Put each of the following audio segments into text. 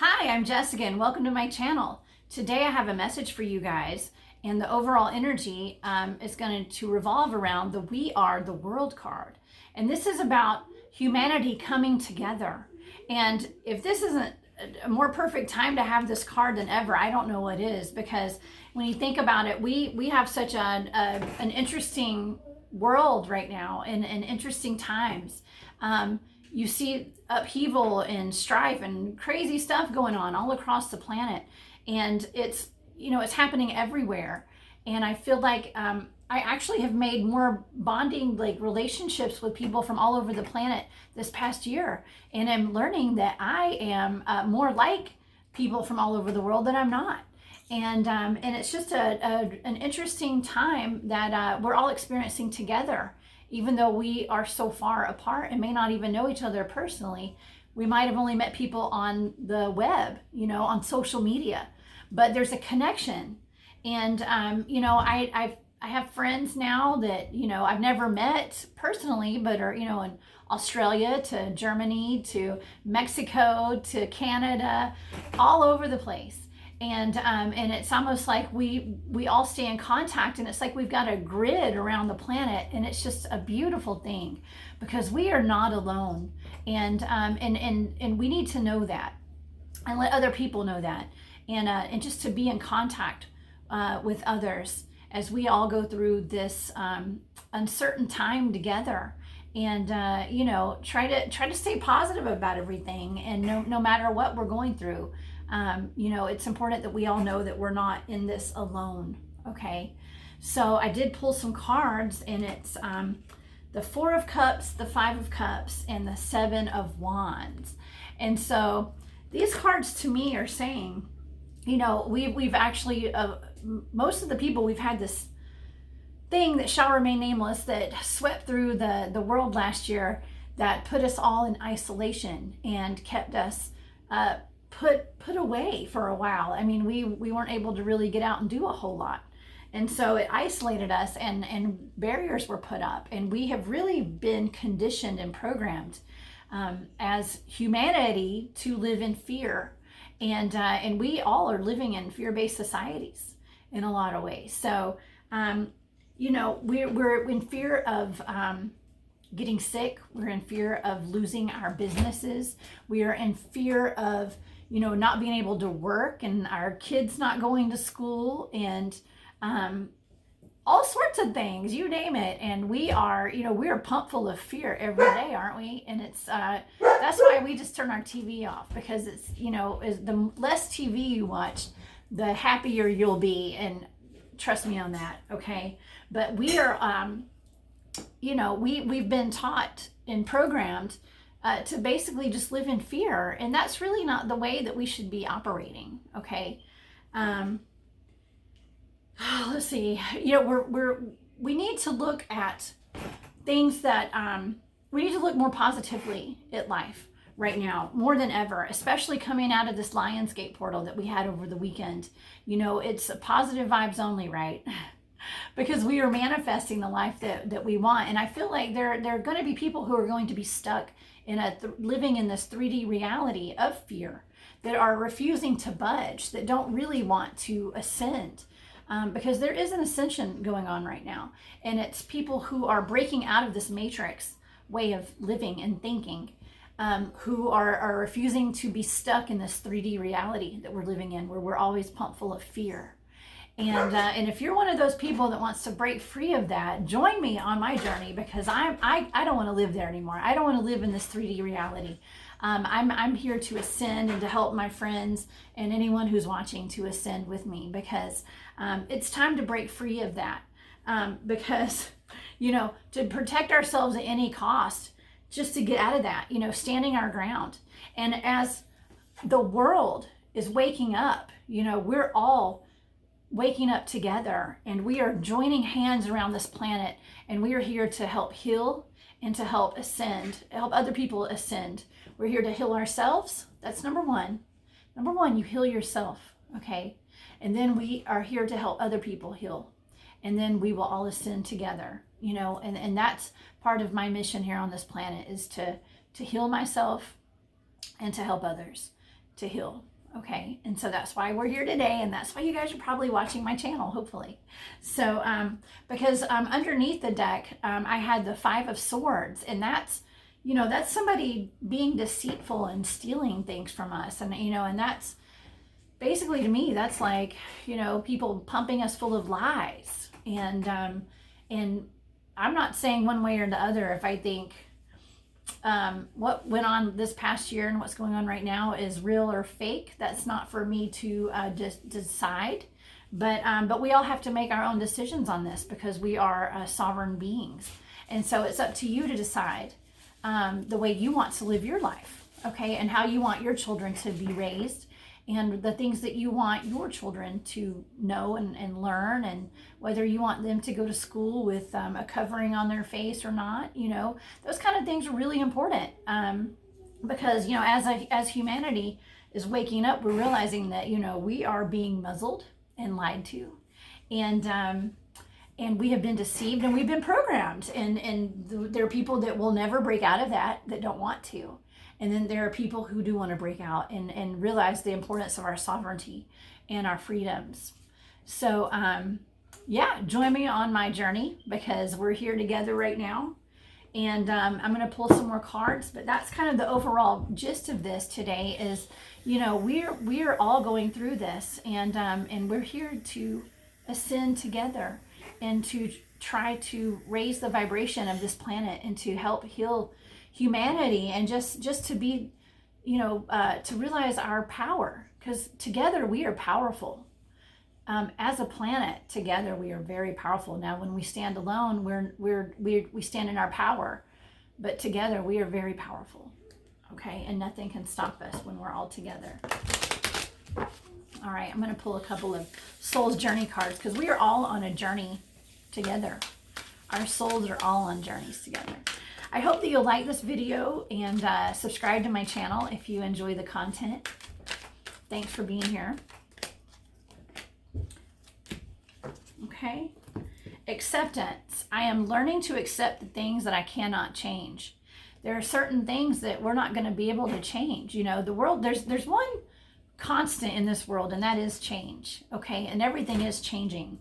Hi, I'm Jessica and welcome to my channel. Today I have a message for you guys, and the overall energy is going to revolve around the We Are the World card. And this is about humanity coming together. And if this isn't a more perfect time to have this card than ever, I don't know what is, because when you think about it, we have such an interesting world right now and interesting times. You see upheaval and strife and crazy stuff going on all across the planet, and it's happening everywhere. And I feel like I actually have made more bonding relationships with people from all over the planet this past year, and I'm learning that I am more like people from all over the world than I'm not. And it's just an interesting time that we're all experiencing together. Even though we are so far apart and may not even know each other personally, we might have only met people on the web, on social media, but there's a connection. And, I have friends now that, I've never met personally, but are, in Australia to Germany to Mexico to Canada, all over the place. And it's almost like we all stay in contact, and it's like we've got a grid around the planet, and it's just a beautiful thing because we are not alone. And we need to know that and let other people know that, and just to be in contact with others as we all go through this uncertain time together. And try to stay positive about everything, and no matter what we're going through. It's important that we all know that we're not in this alone. Okay, so I did pull some cards, and it's the Four of Cups, the Five of Cups, and the Seven of Wands. And so these cards to me are saying, we've actually most of the people, we've had this thing that shall remain nameless that swept through the world last year, that put us all in isolation and kept us put away for a while. I mean, we weren't able to really get out and do a whole lot. And so it isolated us, and barriers were put up, and we have really been conditioned and programmed as humanity to live in fear. And we all are living in fear-based societies in a lot of ways. So, we're in fear of getting sick. We're in fear of losing our businesses. We are in fear of not being able to work, and our kids not going to school, and all sorts of things, you name it. And we are pumped full of fear every day, aren't we? And it's that's why we just turn our TV off, because it's is the less TV you watch, the happier you'll be. And trust me on that, okay? But we are we've been taught and programmed to basically just live in fear, and that's really not the way that we should be operating. Okay, let's see. We need to look at things that we need to look more positively at life right now, more than ever, especially coming out of this Lionsgate portal that we had over the weekend. It's positive vibes only, right? Because we are manifesting the life that we want. And I feel like there are going to be people who are going to be stuck in living in this 3D reality of fear, that are refusing to budge, that don't really want to ascend, because there is an ascension going on right now. And it's people who are breaking out of this matrix way of living and thinking, who are refusing to be stuck in this 3D reality that we're living in, where we're always pumped full of fear. And if you're one of those people that wants to break free of that, join me on my journey, because I don't want to live there anymore. I don't want to live in this 3D reality. I'm here to ascend and to help my friends and anyone who's watching to ascend with me, because it's time to break free of that. Because to protect ourselves at any cost, just to get out of that, standing our ground. And as the world is waking up, we're all waking up together, and we are joining hands around this planet, and we are here to help heal and to help ascend, help other people ascend. We're here to heal ourselves. That's number one. Number one, you heal yourself, okay? And then we are here to help other people heal. And then we will all ascend together, and that's part of my mission here on this planet, is to heal myself and to help others, to heal. Okay, and so that's why we're here today, and that's why you guys are probably watching my channel, hopefully. So, because underneath the deck, I had the Five of Swords, and that's, you know, that's somebody being deceitful and stealing things from us, and you know, and that's basically, to me, that's like, you know, people pumping us full of lies, and I'm not saying one way or the other if I think what went on this past year and what's going on right now is real or fake. That's not for me to just decide, but we all have to make our own decisions on this because we are sovereign beings, and so it's up to you to decide the way you want to live your life, okay, and how you want your children to be raised, and the things that you want your children to know and learn, and whether you want them to go to school with a covering on their face or not. You know, those kind of things are really important, because, you know, as humanity is waking up, we're realizing that, you know, we are being muzzled and lied to, and we have been deceived, and we've been programmed, and there are people that will never break out of that don't want to. And then there are people who do want to break out and realize the importance of our sovereignty and our freedoms. So, yeah, join me on my journey because we're here together right now. And I'm going to pull some more cards, but that's kind of the overall gist of this today is, you know, we're all going through this, and we're here to ascend together and to try to raise the vibration of this planet and to help heal humanity, and just to be, you know, to realize our power, because together we are powerful. As a planet, together we are very powerful. Now, when we stand alone, we stand in our power, but together we are very powerful. Okay, and nothing can stop us when we're all together. All right, I'm going to pull a couple of Soul's Journey cards because we are all on a journey together. Our souls are all on journeys together. I hope that you'll like this video and subscribe to my channel if you enjoy the content. Thanks for being here. Okay. Acceptance. I am learning to accept the things that I cannot change. There are certain things that we're not going to be able to change. You know, the world, there's one constant in this world, and that is change. Okay. And everything is changing.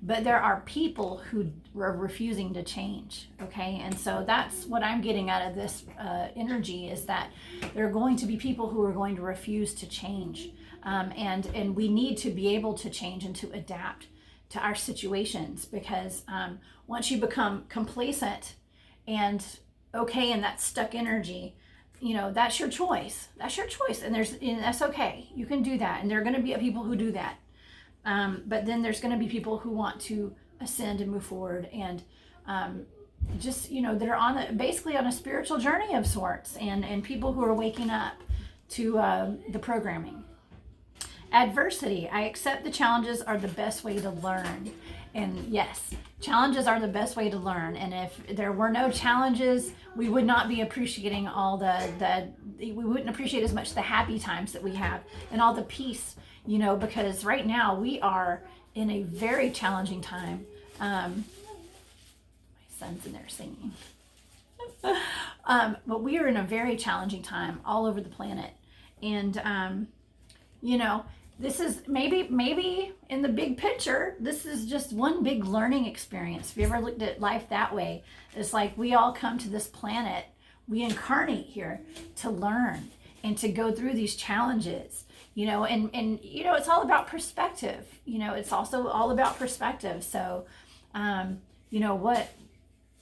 But there are people who are refusing to change, okay? And so that's what I'm getting out of this energy, is that there are going to be people who are going to refuse to change. And we need to be able to change and to adapt to our situations, because once you become complacent and okay in that stuck energy, you know, that's your choice. That's your choice. And that's okay. You can do that. And there are going to be people who do that. But then there's going to be people who want to ascend and move forward, and just, you know, they're basically on a spiritual journey of sorts, and people who are waking up to the programming. Adversity. I accept the challenges are the best way to learn. And yes, challenges are the best way to learn. And if there were no challenges, we would not be appreciating all we wouldn't appreciate as much the happy times that we have and all the peace. You know, because right now we are in a very challenging time. My son's in there singing. But we are in a very challenging time all over the planet. And, you know, this is maybe in the big picture, this is just one big learning experience. If you ever looked at life that way, it's like we all come to this planet, we incarnate here to learn and to go through these challenges. You know, and you know, it's all about perspective. You know, it's also all about perspective. So, you know,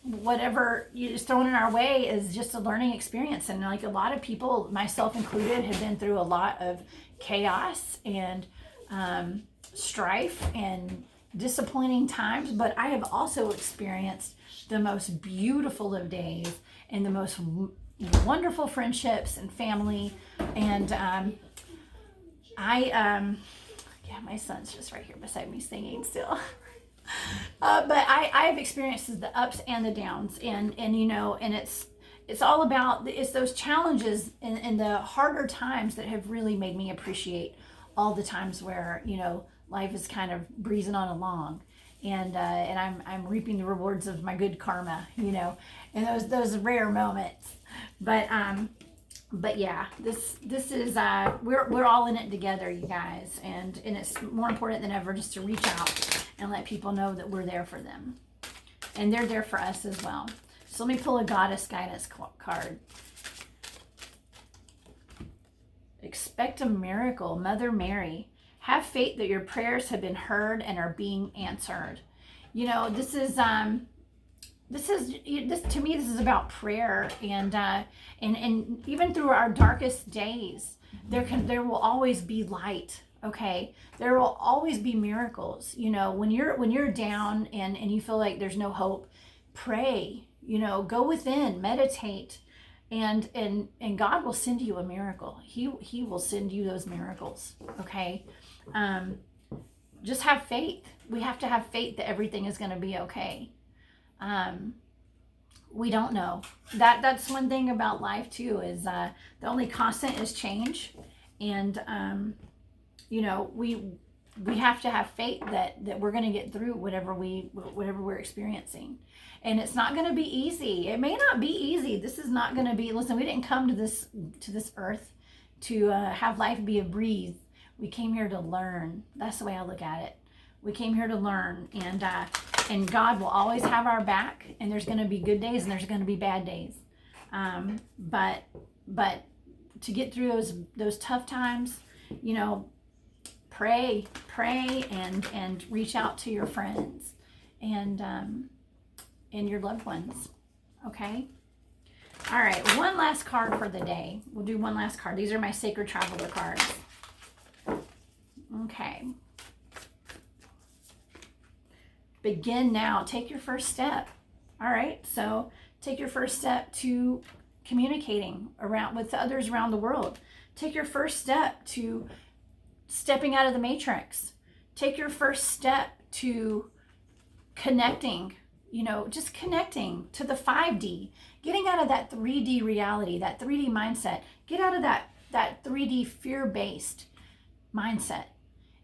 whatever is thrown in our way is just a learning experience. And like a lot of people, myself included, have been through a lot of chaos and strife and disappointing times. But I have also experienced the most beautiful of days and the most wonderful friendships and family. And yeah, my son's just right here beside me singing still. But I have experienced the ups and the downs, and you know, and it's all about, it's those challenges and the harder times that have really made me appreciate all the times where, you know, life is kind of breezing on along, and I'm reaping the rewards of my good karma, you know, and those rare moments. But But yeah, this is we're all in it together, you guys, and it's more important than ever just to reach out and let people know that we're there for them, and they're there for us as well. So let me pull a goddess guidance card. Expect a miracle, Mother Mary. Have faith that your prayers have been heard and are being answered. You know, this is to me, this is about prayer, and even through our darkest days, there will always be light. Okay, there will always be miracles. You know, when you're down and you feel like there's no hope, pray. You know, go within, meditate, and God will send you a miracle. He will send you those miracles. Okay, just have faith. We have to have faith that everything is going to be okay. We don't know. That's one thing about life too, is the only constant is change, and you know, we have to have faith that we're going to get through whatever we're experiencing. And it's not going to be easy. It may not be easy. This is not going to be, listen, we didn't come to this earth to have life be a breeze. We came here to learn. That's the way I look at it. We came here to learn, and God will always have our back, and there's going to be good days and there's going to be bad days. But to get through those tough times, you know, pray and reach out to your friends and your loved ones. Okay. All right. One last card for the day. We'll do one last card. These are my Sacred Traveler cards. Okay. Begin now. Take your first step. All right. So take your first step to communicating with others around the world. Take your first step to stepping out of the matrix. Take your first step to connecting, you know, just connecting to the 5D, getting out of that 3D reality, that 3D mindset. Get out of that 3D fear-based mindset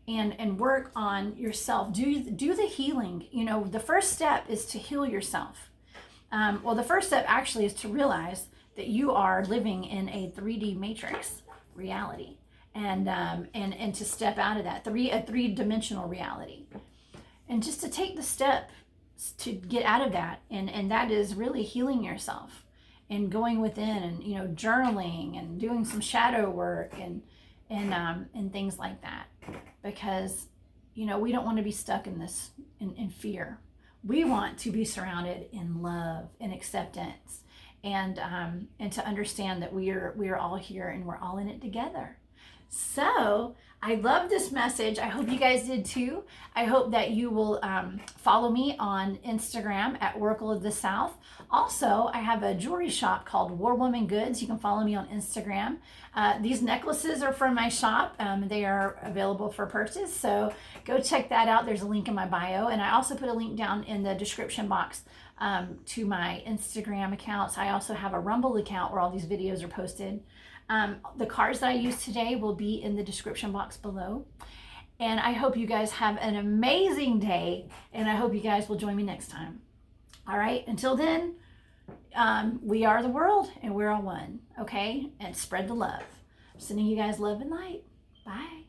and work on yourself. Do the healing. You know, the first step is to heal yourself. Well, the first step actually is to realize that you are living in a 3D matrix reality, and to step out of that a three-dimensional reality, and just to take the step to get out of that, and that is really healing yourself and going within, and, you know, journaling and doing some shadow work and things like that, because, you know, we don't want to be stuck in this in fear. We want to be surrounded in love and acceptance, and to understand that we are all here and we're all in it together. So I love this message. I hope you guys did too. I hope that you will follow me on Instagram at Oracle of the South. Also, I have a jewelry shop called War Woman Goods. You can follow me on Instagram. These necklaces are from my shop. They are available for purchase. So go check that out. There's a link in my bio. And I also put a link down in the description box to my Instagram accounts. I also have a Rumble account where all these videos are posted. The cards that I used today will be in the description box below. And I hope you guys have an amazing day, and I hope you guys will join me next time. All right, until then, we are the world and we're all one, okay? And spread the love. I'm sending you guys love and light. Bye.